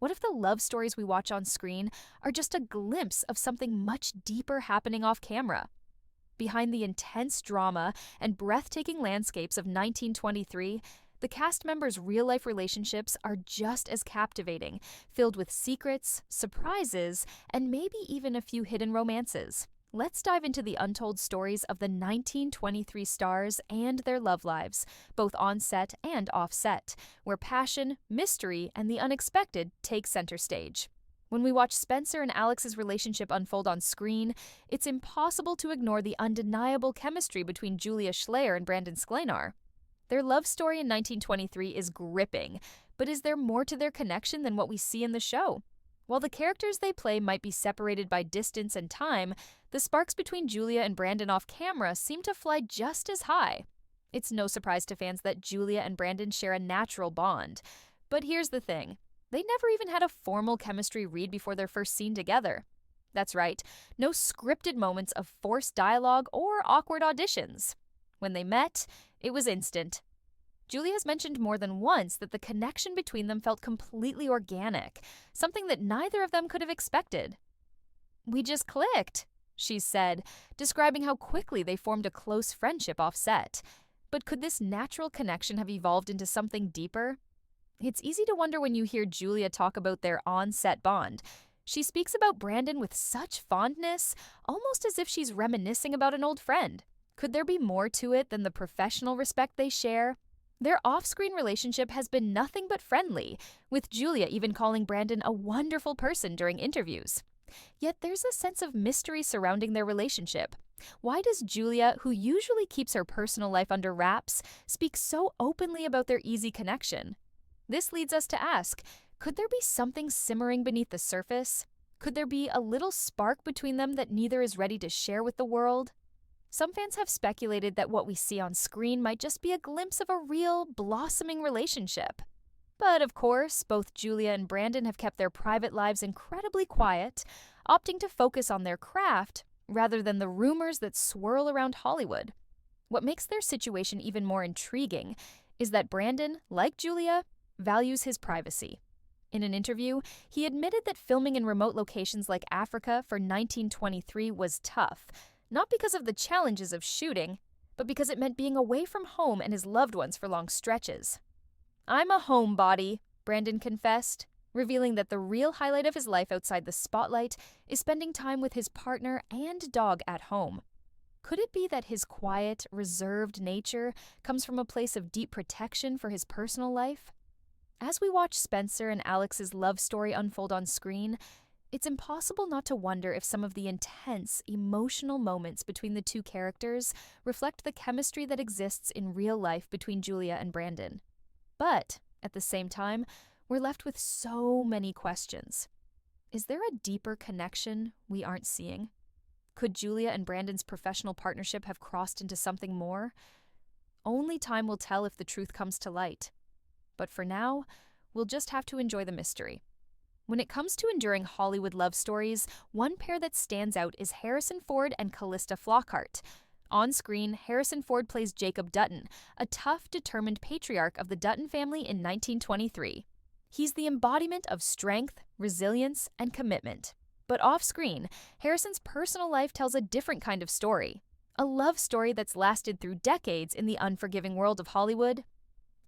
What if the love stories we watch on screen are just a glimpse of something much deeper happening off camera? Behind the intense drama and breathtaking landscapes of 1923, the cast members' real life relationships are just as captivating, filled with secrets, surprises, and maybe even a few hidden romances. Let's dive into the untold stories of the 1923 stars and their love lives, both on set and off set, where passion, mystery, and the unexpected take center stage. When we watch Spencer and Alex's relationship unfold on screen, it's impossible to ignore the undeniable chemistry between Julia Schleyer and Brandon Sklenar. Their love story in 1923 is gripping, but is there more to their connection than what we see in the show? While the characters they play might be separated by distance and time, the sparks between Julia and Brandon off camera seem to fly just as high. It's no surprise to fans that Julia and Brandon share a natural bond. But here's the thing. They never even had a formal chemistry read before their first scene together. That's right, no scripted moments of forced dialogue or awkward auditions. When they met, it was instant. Julia has mentioned more than once that the connection between them felt completely organic, something that neither of them could have expected. "We just clicked," she said, describing how quickly they formed a close friendship off set. But could this natural connection have evolved into something deeper? It's easy to wonder when you hear Julia talk about their on-set bond. She speaks about Brandon with such fondness, almost as if she's reminiscing about an old friend. Could there be more to it than the professional respect they share? Their off-screen relationship has been nothing but friendly, with Julia even calling Brandon a wonderful person during interviews. Yet there's a sense of mystery surrounding their relationship. Why does Julia, who usually keeps her personal life under wraps, speak so openly about their easy connection? This leads us to ask, could there be something simmering beneath the surface? Could there be a little spark between them that neither is ready to share with the world? Some fans have speculated that what we see on screen might just be a glimpse of a real, blossoming relationship. But of course, both Julia and Brandon have kept their private lives incredibly quiet, opting to focus on their craft rather than the rumors that swirl around Hollywood. What makes their situation even more intriguing is that Brandon, like Julia, values his privacy. In an interview, he admitted that filming in remote locations like Africa for 1923 was tough, not because of the challenges of shooting, but because it meant being away from home and his loved ones for long stretches. "I'm a homebody," Brandon confessed, revealing that the real highlight of his life outside the spotlight is spending time with his partner and dog at home. Could it be that his quiet, reserved nature comes from a place of deep protection for his personal life? As we watch Spencer and Alex's love story unfold on screen, it's impossible not to wonder if some of the intense, emotional moments between the two characters reflect the chemistry that exists in real life between Julia and Brandon. But, at the same time, we're left with so many questions. Is there a deeper connection we aren't seeing? Could Julia and Brandon's professional partnership have crossed into something more? Only time will tell if the truth comes to light. But for now, we'll just have to enjoy the mystery. When it comes to enduring Hollywood love stories, one pair that stands out is Harrison Ford and Callista Flockhart. On screen, Harrison Ford plays Jacob Dutton, a tough, determined patriarch of the Dutton family in 1923. He's the embodiment of strength, resilience, and commitment. But off-screen, Harrison's personal life tells a different kind of story. A love story that's lasted through decades in the unforgiving world of Hollywood.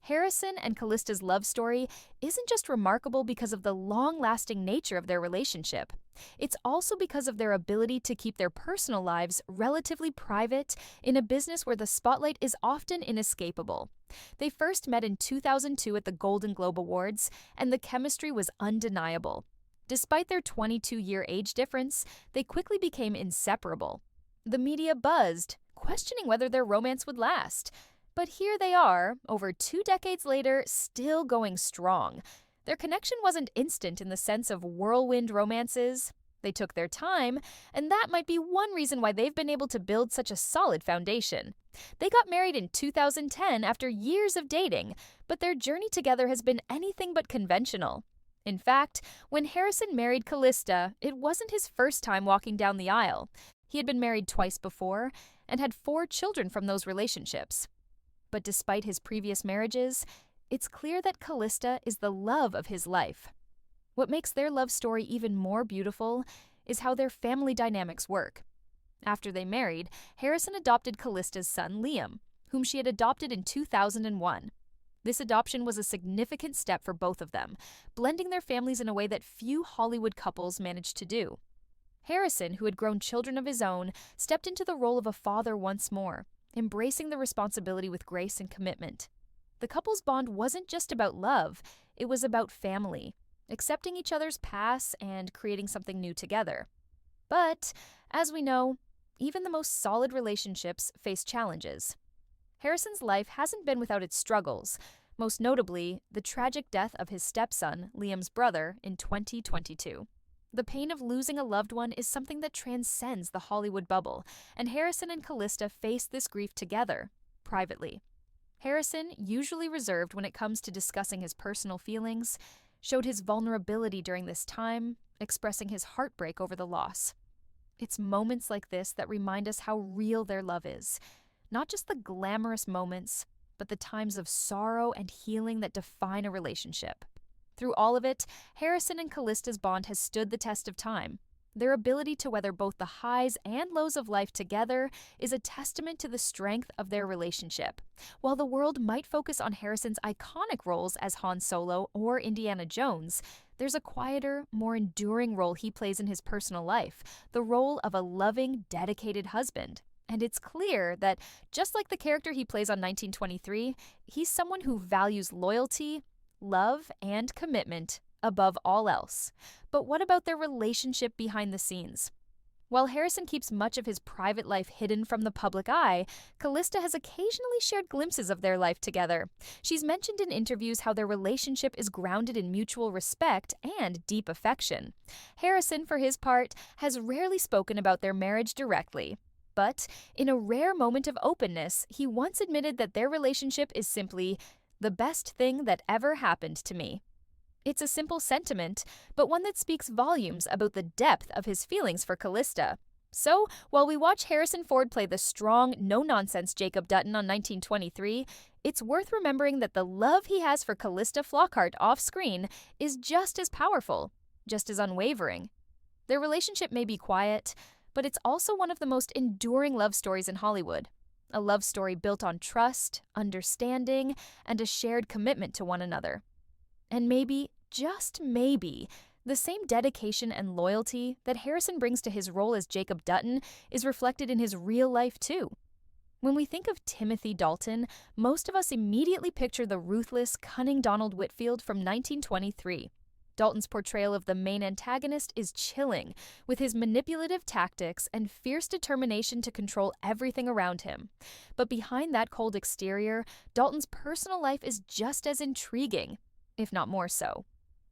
Harrison and Callista's love story isn't just remarkable because of the long-lasting nature of their relationship. It's also because of their ability to keep their personal lives relatively private in a business where the spotlight is often inescapable. They first met in 2002 at the Golden Globe Awards, and the chemistry was undeniable. Despite their 22-year age difference, they quickly became inseparable. The media buzzed, questioning whether their romance would last. But here they are, over 2 decades later, still going strong. Their connection wasn't instant in the sense of whirlwind romances. They took their time, and that might be one reason why they've been able to build such a solid foundation. They got married in 2010 after years of dating, but their journey together has been anything but conventional. In fact, when Harrison married Callista, it wasn't his first time walking down the aisle. He had been married twice before and had 4 children from those relationships. But despite his previous marriages, it's clear that Callista is the love of his life. What makes their love story even more beautiful is how their family dynamics work. After they married, Harrison adopted Callista's son, Liam, whom she had adopted in 2001. This adoption was a significant step for both of them, blending their families in a way that few Hollywood couples managed to do. Harrison, who had grown children of his own, stepped into the role of a father once more, embracing the responsibility with grace and commitment. The couple's bond wasn't just about love, it was about family, accepting each other's paths and creating something new together. But, as we know, even the most solid relationships face challenges. Harrison's life hasn't been without its struggles, most notably the tragic death of his stepson, Liam's brother, in 2022. The pain of losing a loved one is something that transcends the Hollywood bubble, and Harrison and Callista face this grief together, privately. Harrison, usually reserved when it comes to discussing his personal feelings, showed his vulnerability during this time, expressing his heartbreak over the loss. It's moments like this that remind us how real their love is. Not just the glamorous moments, but the times of sorrow and healing that define a relationship. Through all of it, Harrison and Callista's bond has stood the test of time. Their ability to weather both the highs and lows of life together is a testament to the strength of their relationship. While the world might focus on Harrison's iconic roles as Han Solo or Indiana Jones, there's a quieter, more enduring role he plays in his personal life, the role of a loving, dedicated husband. And it's clear that, just like the character he plays on 1923, he's someone who values loyalty, love, and commitment above all else. But what about their relationship behind the scenes? While Harrison keeps much of his private life hidden from the public eye, Callista has occasionally shared glimpses of their life together. She's mentioned in interviews how their relationship is grounded in mutual respect and deep affection. Harrison, for his part, has rarely spoken about their marriage directly. But, in a rare moment of openness, he once admitted that their relationship is simply the best thing that ever happened to me. It's a simple sentiment, but one that speaks volumes about the depth of his feelings for Callista. So, while we watch Harrison Ford play the strong, no-nonsense Jacob Dutton on 1923, it's worth remembering that the love he has for Callista Flockhart off-screen is just as powerful, just as unwavering. Their relationship may be quiet, but it's also one of the most enduring love stories in Hollywood. A love story built on trust, understanding, and a shared commitment to one another. And maybe, just maybe, the same dedication and loyalty that Harrison brings to his role as Jacob Dutton is reflected in his real life too. When we think of Timothy Dalton, most of us immediately picture the ruthless, cunning Donald Whitfield from 1923. Dalton's portrayal of the main antagonist is chilling, with his manipulative tactics and fierce determination to control everything around him. But behind that cold exterior, Dalton's personal life is just as intriguing, if not more so.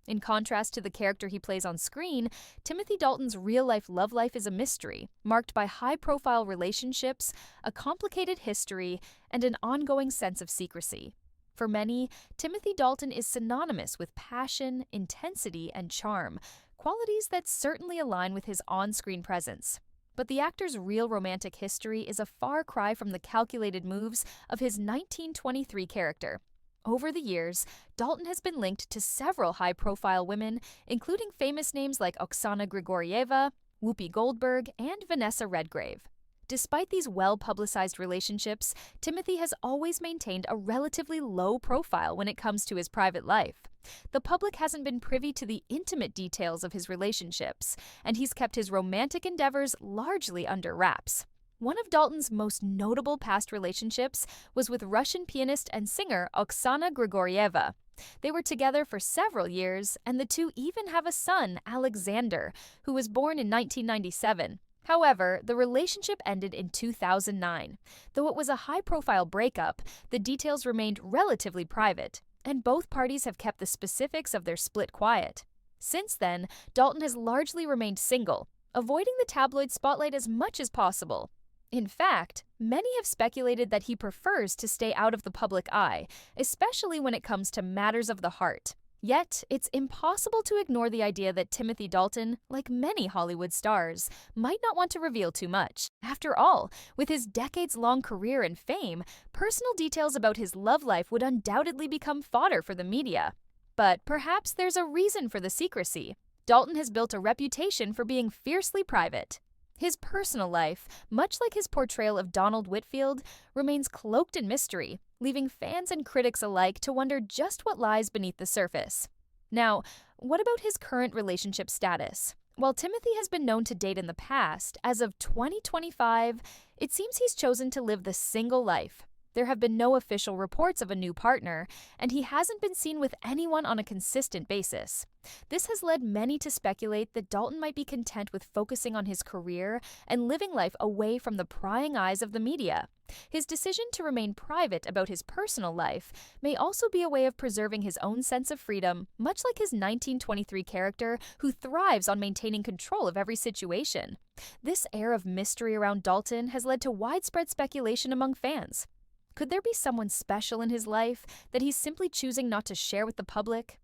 In contrast to the character he plays on screen, Timothy Dalton's real-life love life is a mystery, marked by high-profile relationships, a complicated history, and an ongoing sense of secrecy. For many, Timothy Dalton is synonymous with passion, intensity, and charm, qualities that certainly align with his on-screen presence. But the actor's real romantic history is a far cry from the calculated moves of his 1923 character. Over the years, Dalton has been linked to several high-profile women, including famous names like Oksana Grigorieva, Whoopi Goldberg, and Vanessa Redgrave. Despite these well-publicized relationships, Timothy has always maintained a relatively low profile when it comes to his private life. The public hasn't been privy to the intimate details of his relationships, and he's kept his romantic endeavors largely under wraps. One of Dalton's most notable past relationships was with Russian pianist and singer Oksana Grigorieva. They were together for several years, and the two even have a son, Alexander, who was born in 1997. However, the relationship ended in 2009. Though it was a high-profile breakup, the details remained relatively private, and both parties have kept the specifics of their split quiet. Since then, Dalton has largely remained single, avoiding the tabloid spotlight as much as possible. In fact, many have speculated that he prefers to stay out of the public eye, especially when it comes to matters of the heart. Yet, it's impossible to ignore the idea that Timothy Dalton, like many Hollywood stars, might not want to reveal too much. After all, with his decades-long career and fame, personal details about his love life would undoubtedly become fodder for the media. But perhaps there's a reason for the secrecy. Dalton has built a reputation for being fiercely private. His personal life, much like his portrayal of Donald Whitfield, remains cloaked in mystery, leaving fans and critics alike to wonder just what lies beneath the surface. Now, what about his current relationship status? While Timothy has been known to date in the past, as of 2025, it seems he's chosen to live the single life. There have been no official reports of a new partner, and he hasn't been seen with anyone on a consistent basis. This has led many to speculate that Dalton might be content with focusing on his career and living life away from the prying eyes of the media. His decision to remain private about his personal life may also be a way of preserving his own sense of freedom, much like his 1923 character who thrives on maintaining control of every situation. This air of mystery around Dalton has led to widespread speculation among fans. Could there be someone special in his life that he's simply choosing not to share with the public?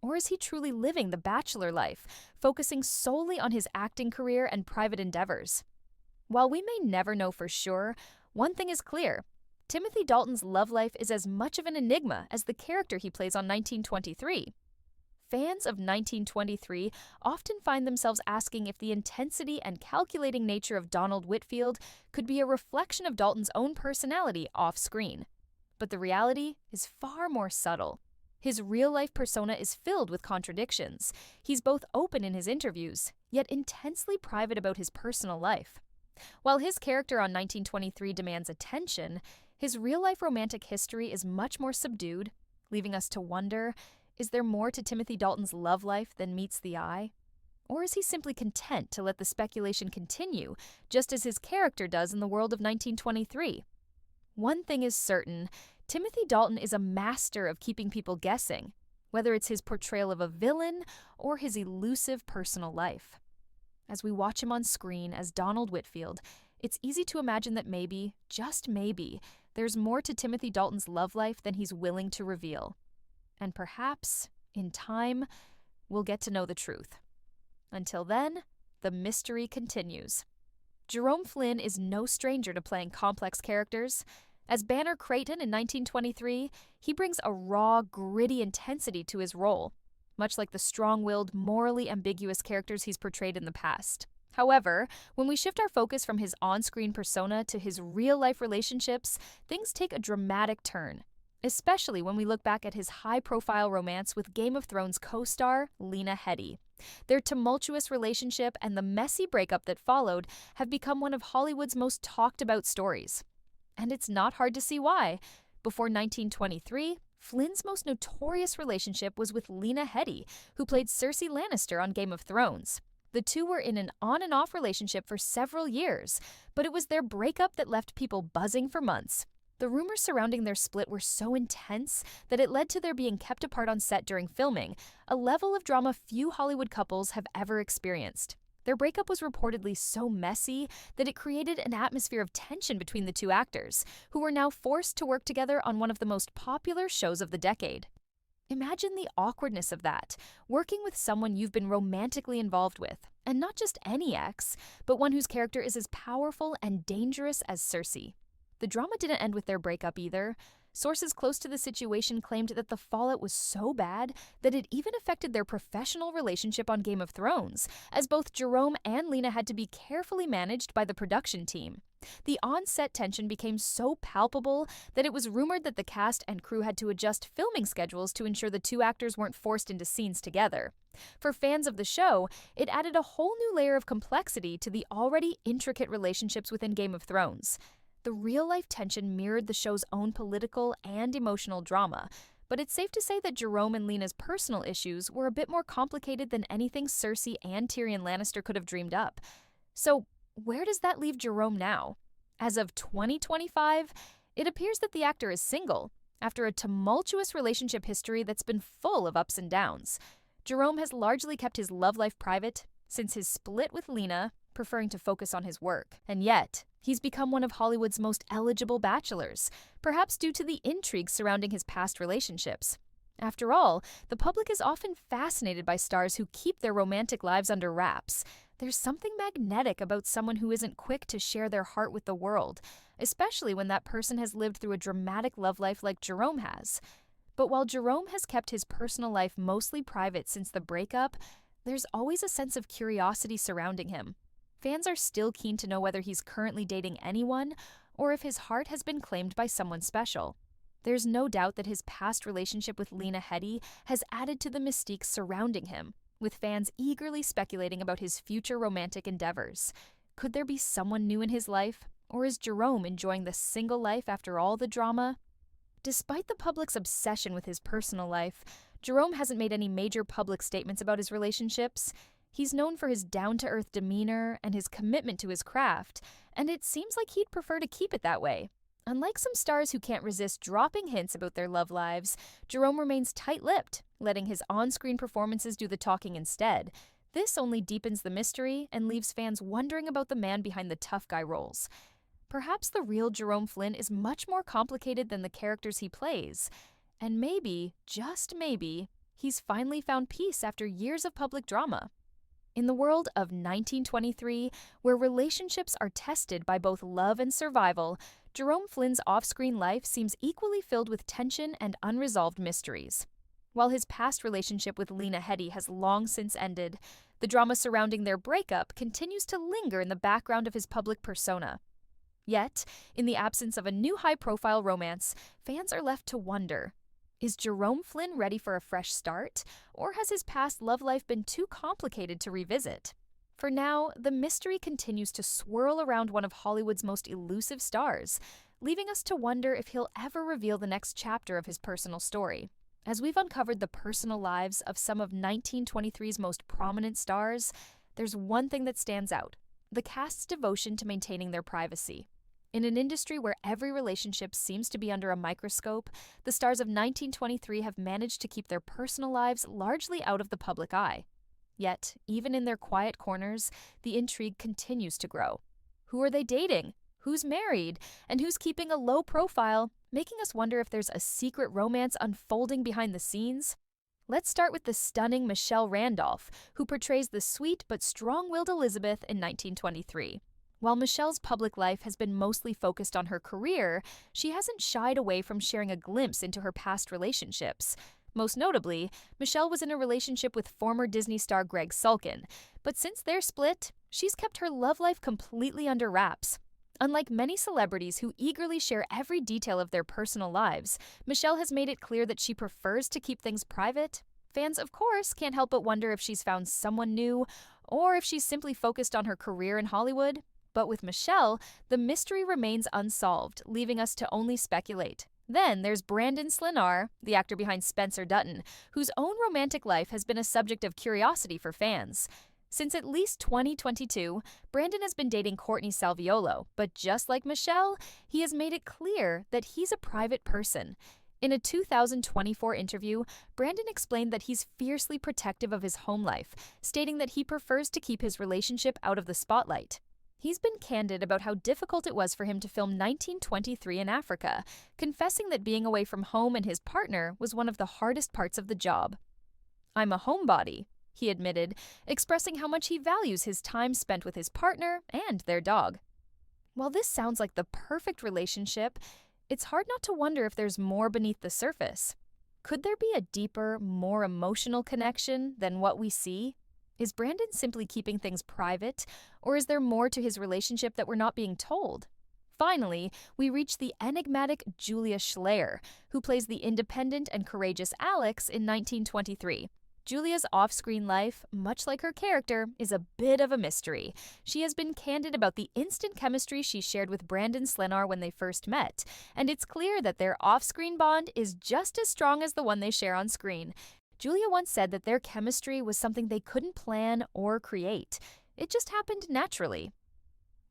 Or is he truly living the bachelor life, focusing solely on his acting career and private endeavors? While we may never know for sure, one thing is clear. Timothy Dalton's love life is as much of an enigma as the character he plays on 1923. Fans of 1923 often find themselves asking if the intensity and calculating nature of Donald Whitfield could be a reflection of Dalton's own personality off-screen. But the reality is far more subtle. His real-life persona is filled with contradictions. He's both open in his interviews, yet intensely private about his personal life. While his character on 1923 demands attention, his real-life romantic history is much more subdued, leaving us to wonder, is there more to Timothy Dalton's love life than meets the eye? Or is he simply content to let the speculation continue, just as his character does in the world of 1923? One thing is certain, Timothy Dalton is a master of keeping people guessing, whether it's his portrayal of a villain or his elusive personal life. As we watch him on screen as Donald Whitfield, it's easy to imagine that maybe, just maybe, there's more to Timothy Dalton's love life than he's willing to reveal. And perhaps, in time, we'll get to know the truth. Until then, the mystery continues. Jerome Flynn is no stranger to playing complex characters. As Banner Creighton in 1923, he brings a raw, gritty intensity to his role, much like the strong-willed, morally ambiguous characters he's portrayed in the past. However, when we shift our focus from his on-screen persona to his real-life relationships, things take a dramatic turn. Especially when we look back at his high-profile romance with Game of Thrones co-star Lena Headey. Their tumultuous relationship and the messy breakup that followed have become one of Hollywood's most talked-about stories. And it's not hard to see why. Before 1923, Flynn's most notorious relationship was with Lena Headey, who played Cersei Lannister on Game of Thrones. The two were in an on-and-off relationship for several years, but it was their breakup that left people buzzing for months. The rumors surrounding their split were so intense that it led to their being kept apart on set during filming, a level of drama few Hollywood couples have ever experienced. Their breakup was reportedly so messy that it created an atmosphere of tension between the two actors, who were now forced to work together on one of the most popular shows of the decade. Imagine the awkwardness of that, working with someone you've been romantically involved with, and not just any ex, but one whose character is as powerful and dangerous as Cersei. The drama didn't end with their breakup either. Sources close to the situation claimed that the fallout was so bad that it even affected their professional relationship on Game of Thrones, as both Jerome and Lena had to be carefully managed by the production team. The on-set tension became so palpable that it was rumored that the cast and crew had to adjust filming schedules to ensure the two actors weren't forced into scenes together. For fans of the show, it added a whole new layer of complexity to the already intricate relationships within Game of Thrones. The real-life tension mirrored the show's own political and emotional drama, but it's safe to say that Jerome and Lena's personal issues were a bit more complicated than anything Cersei and Tyrion Lannister could have dreamed up. So, where does that leave Jerome now? As of 2025, it appears that the actor is single, after a tumultuous relationship history that's been full of ups and downs. Jerome has largely kept his love life private since his split with Lena, preferring to focus on his work. And yet, he's become one of Hollywood's most eligible bachelors, perhaps due to the intrigue surrounding his past relationships. After all, the public is often fascinated by stars who keep their romantic lives under wraps. There's something magnetic about someone who isn't quick to share their heart with the world, especially when that person has lived through a dramatic love life like Jerome has. But while Jerome has kept his personal life mostly private since the breakup, there's always a sense of curiosity surrounding him. Fans are still keen to know whether he's currently dating anyone or if his heart has been claimed by someone special. There's no doubt that his past relationship with Lena Headey has added to the mystique surrounding him, with fans eagerly speculating about his future romantic endeavors. Could there be someone new in his life, or is Jerome enjoying the single life after all the drama? Despite the public's obsession with his personal life, Jerome hasn't made any major public statements about his relationships. He's known for his down-to-earth demeanor and his commitment to his craft, and it seems like he'd prefer to keep it that way. Unlike some stars who can't resist dropping hints about their love lives, Jerome remains tight-lipped, letting his on-screen performances do the talking instead. This only deepens the mystery and leaves fans wondering about the man behind the tough guy roles. Perhaps the real Jerome Flynn is much more complicated than the characters he plays. And maybe, just maybe, he's finally found peace after years of public drama. In the world of 1923, where relationships are tested by both love and survival, Jerome Flynn's off-screen life seems equally filled with tension and unresolved mysteries. While his past relationship with Lena Headey has long since ended, the drama surrounding their breakup continues to linger in the background of his public persona. Yet, in the absence of a new high-profile romance, fans are left to wonder, is Jerome Flynn ready for a fresh start, or has his past love life been too complicated to revisit? For now, the mystery continues to swirl around one of Hollywood's most elusive stars, leaving us to wonder if he'll ever reveal the next chapter of his personal story. As we've uncovered the personal lives of some of 1923's most prominent stars, there's one thing that stands out: the cast's devotion to maintaining their privacy. In an industry where every relationship seems to be under a microscope, the stars of 1923 have managed to keep their personal lives largely out of the public eye. Yet, even in their quiet corners, the intrigue continues to grow. Who are they dating? Who's married? And who's keeping a low profile, making us wonder if there's a secret romance unfolding behind the scenes? Let's start with the stunning Michelle Randolph, who portrays the sweet but strong-willed Elizabeth in 1923. While Michelle's public life has been mostly focused on her career, she hasn't shied away from sharing a glimpse into her past relationships. Most notably, Michelle was in a relationship with former Disney star Greg Sulkin, but since their split, she's kept her love life completely under wraps. Unlike many celebrities who eagerly share every detail of their personal lives, Michelle has made it clear that she prefers to keep things private. Fans, of course, can't help but wonder if she's found someone new, or if she's simply focused on her career in Hollywood. But with Michelle, the mystery remains unsolved, leaving us to only speculate. Then there's Brandon Slinar, the actor behind Spencer Dutton, whose own romantic life has been a subject of curiosity for fans. Since at least 2022, Brandon has been dating Courtney Salviolo, but just like Michelle, he has made it clear that he's a private person. In a 2024 interview, Brandon explained that he's fiercely protective of his home life, stating that he prefers to keep his relationship out of the spotlight. He's been candid about how difficult it was for him to film 1923 in Africa, confessing that being away from home and his partner was one of the hardest parts of the job. "I'm a homebody," he admitted, expressing how much he values his time spent with his partner and their dog. While this sounds like the perfect relationship, it's hard not to wonder if there's more beneath the surface. Could there be a deeper, more emotional connection than what we see? Is Brandon simply keeping things private, or is there more to his relationship that we're not being told? Finally, we reach the enigmatic Julia Schleyer, who plays the independent and courageous Alex in 1923. Julia's off-screen life, much like her character, is a bit of a mystery. She has been candid about the instant chemistry she shared with Brandon Slinar when they first met, and it's clear that their off-screen bond is just as strong as the one they share on screen. Julia once said that their chemistry was something they couldn't plan or create. It just happened naturally.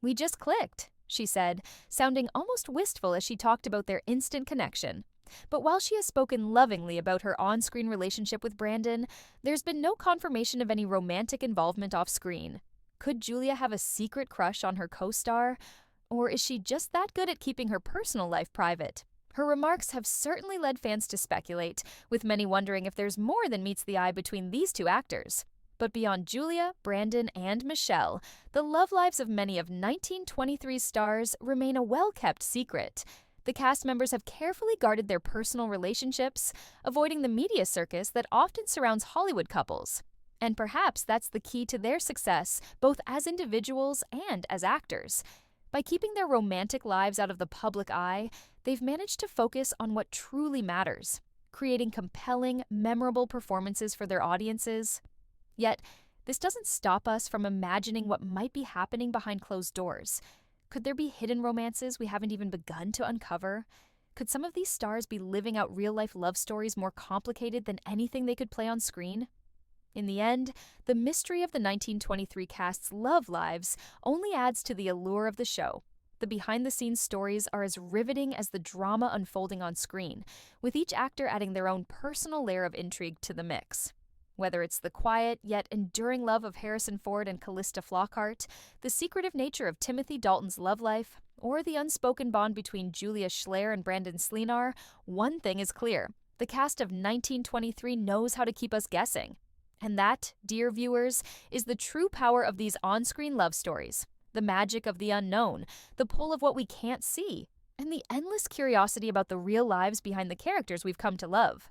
"We just clicked," she said, sounding almost wistful as she talked about their instant connection. But while she has spoken lovingly about her on-screen relationship with Brandon, there's been no confirmation of any romantic involvement off-screen. Could Julia have a secret crush on her co-star? Or is she just that good at keeping her personal life private? Her remarks have certainly led fans to speculate, with many wondering if there's more than meets the eye between these two actors. But beyond Julia, Brandon, and Michelle, the love lives of many of 1923's stars remain a well-kept secret. The cast members have carefully guarded their personal relationships, avoiding the media circus that often surrounds Hollywood couples. And perhaps that's the key to their success, both as individuals and as actors. By keeping their romantic lives out of the public eye, they've managed to focus on what truly matters, creating compelling, memorable performances for their audiences. Yet, this doesn't stop us from imagining what might be happening behind closed doors. Could there be hidden romances we haven't even begun to uncover? Could some of these stars be living out real-life love stories more complicated than anything they could play on screen? In the end, the mystery of the 1923 cast's love lives only adds to the allure of the show. The behind-the-scenes stories are as riveting as the drama unfolding on screen, with each actor adding their own personal layer of intrigue to the mix. Whether it's the quiet yet enduring love of Harrison Ford and Callista Flockhart, the secretive nature of Timothy Dalton's love life, or the unspoken bond between Julia Schleyer and Brandon Sleenar, one thing is clear: the cast of 1923 knows how to keep us guessing. And that, dear viewers, is the true power of these on-screen love stories, the magic of the unknown, the pull of what we can't see, and the endless curiosity about the real lives behind the characters we've come to love.